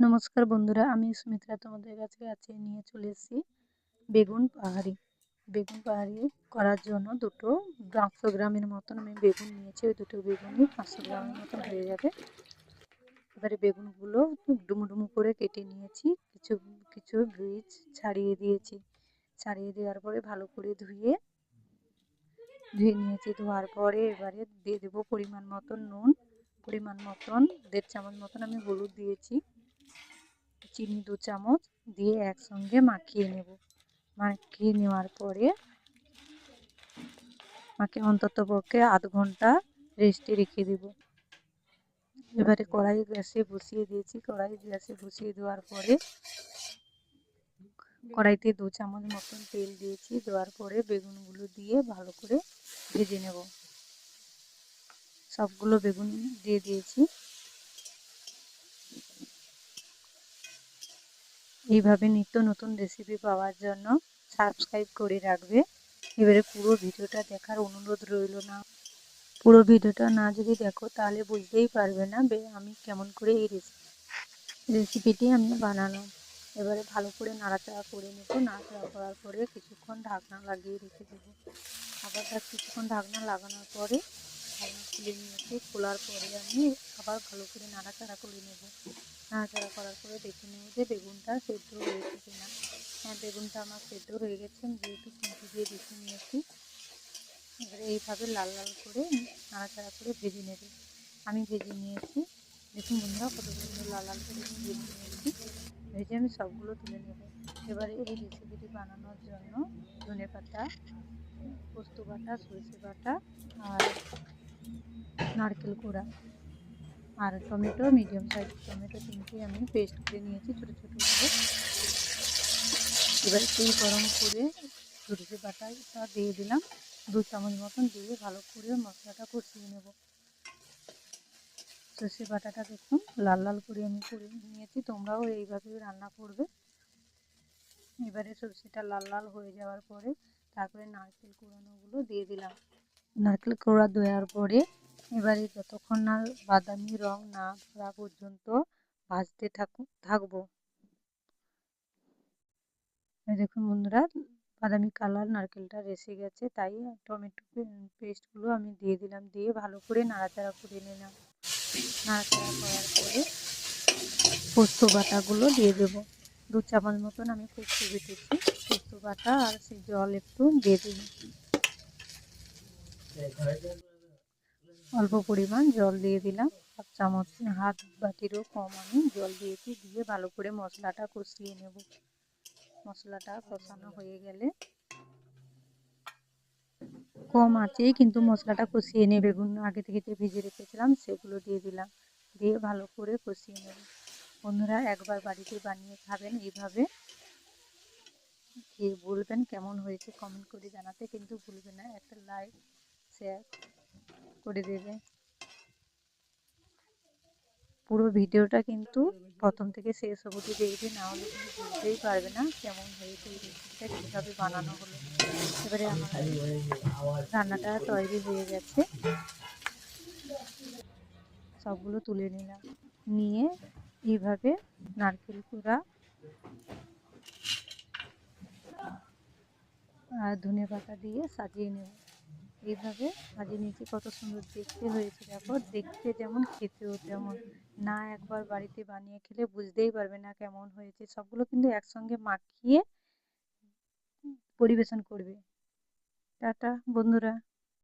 নমস্কার বন্ধুরা, আমি সুমিত্রা তোমাদের কাছে আজকে নিয়ে চলে এসেছি বেগুন পাহাড়ি। বেগুন পাহাড়ি করার জন্য 500 গ্রামের মতন আমি বেগুন নিয়েছি। ওই দুটো বেগুনই 500 গ্রামের মতন হয়ে যাবে। এবারে বেগুনগুলো ডুমু ডুমু করে কেটে নিয়েছি, কিছু কিছু বীজ ছাড়িয়ে দিয়েছি। ছাড়িয়ে দেওয়ার পরে ভালো করে ধুয়ে নিয়েছি। ধোয়ার পরে এবারে দিয়ে দেবো পরিমাণ মতন নুন, পরিমাণ মতন 1.5 চামচ মতন আমি হলুদ দিয়েছি, চিনি 2 চামচ দিয়ে একসঙ্গে মাখিয়ে নেব। মাখিয়ে নেওয়ার পরে অন্তত পক্ষে আধ ঘন্টা রেস্টে রেখে দেব। এবারে কড়াই গ্যাসে বসিয়ে দিয়েছি। কড়াই গ্যাসে বসিয়ে দেওয়ার পরে কড়াইতে 2 চামচ মতন তেল দিয়েছি। দেওয়ার পরে বেগুনগুলো দিয়ে ভালো করে ভেজে নেব। সবগুলো বেগুন দিয়ে দিয়েছি। এইভাবে নিত্য নতুন রেসিপি পাওয়ার জন্য সাবস্ক্রাইব করে রাখবে। এবারে পুরো ভিডিওটা দেখার অনুরোধ রইল। না পুরো ভিডিওটা না যদি দেখো তাহলে বুঝতেই পারবে না আমি কেমন করে এই রেসিপিটি আমি বানালাম। এবারে ভালো করে নাড়াচাড়া করে নেব। নাড়াচাড়া করার পরে কিছুক্ষণ ঢাকনা লাগিয়ে রেখে দেবো। আবার কিছুক্ষণ ঢাকনা লাগানোর পরে ঢাকনা খুলে নিয়েছি। খোলার পরে আমি আবার ভালো করে নাড়াচাড়া করে নেব। নাড়াচাড়া করার পরে দেখে নেব যে বেগুনটা সেদ্ধ হয়েছে কিনা। হ্যাঁ, বেগুনটা আমার সেদ্ধ হয়ে গেছে। আমি যেহেতু খুন্তি দিয়ে দেখে নিয়েছি। এবারে এইভাবে লাল লাল করে নাড়াচাড়া করে ভেজে নেবে। আমি ভেজে নিয়েছি। দেখুন বন্ধুরা, কত সুন্দর লাল লাল করে আমি ভেজে নিয়েছি। ভেজে আমি সবগুলো তুলে নেব। এবারে এই রেসিপিটি বানানোর জন্য ধনেপাতা, পোস্ত বাটা, সরষে বাটা আর নারকেল কোড়া আর টমেটো, মিডিয়াম সাইজ টমেটো 3টে আমি পেস্ট করে নিয়েছি ছোটো ছোটো করে। এবার তেল গরম করে সরষে বাটাটা দিয়ে দিলাম 2 চামচ মতন, দিয়ে ভালো করে মশলাটা কষিয়ে নেব। সরষে বাটাটা দেখুন লাল লাল করে আমি করে নিয়েছি। তোমরাও এইভাবে রান্না করবে। এবারে সরষেটা লাল লাল হয়ে যাওয়ার পরে তারপরে নারকেল কোড়ানোগুলো দিয়ে দিলাম। নারকেল কোড়া দেওয়ার পরে এবারে যতক্ষণ না বাদামি রং না ধরা পর্যন্ত ভাজতে থাকবো। দেখুন বন্ধুরা, বাদামি কালার নারকেলটা এসে গেছে, তাই টমেটো পেস্টগুলো আমি দিয়ে দিলাম। দিয়ে ভালো করে নাড়াচাড়া করে নিলাম। নাড়াচাড়া করার পরে পোস্ত বাটাগুলো দিয়ে দেবো। 2 চামচ মতন আমি পোস্ত বেটেছি। পোস্ত বাটা আর সেই জল একটু দিয়ে দেবো। অল্প পরিমাণ জল দিয়ে দিলাম। হাত বাটিরও কম আমি জল দিয়েছি। দিয়ে ভালো করে মশলাটা কষিয়ে নেব। মশলাটা কষানো হয়ে গেলে কম আঁচেই কিন্তু মশলাটা কষিয়ে নেবে। বেগুন আগে থেকে যে ভেজে রেখেছিলাম সেগুলো দিয়ে দিলাম। দিয়ে ভালো করে কষিয়ে নেব। বন্ধুরা, একবার বাড়িতে বানিয়ে খাবেন এইভাবে। খেয়ে বলবেন কেমন হয়েছে, কমেন্ট করে জানাতে কিন্তু ভুলবেন না। একটা লাইক শেয়ার করে দেবে। পুরো ভিডিওটা কিন্তু প্রথম থেকে শেষ অবধি দেখবে, না হলে কিন্তু বুঝতেই পারবে না কেমন হয়েছে, এই রেসিপিটা কীভাবে বানানো হলো। এবারে আমার রান্নাটা তৈরি হয়ে গেছে। সবগুলো তুলে নিলাম। নিয়ে এইভাবে নারকেল কোড়া আর ধনেপাতা দিয়ে সাজিয়ে নেব। এইভাবে সাজিয়ে নিয়েছি। কত সুন্দর দেখতে হয়েছে দেখো। দেখতে যেমন খেতেও তেমন। না একবার বাড়িতে বানিয়ে খেলে বুঝতেই পারবে না কেমন হয়েছে। সবগুলো কিন্তু একসঙ্গে মাখিয়ে পরিবেশন করবে। টাটা বন্ধুরা।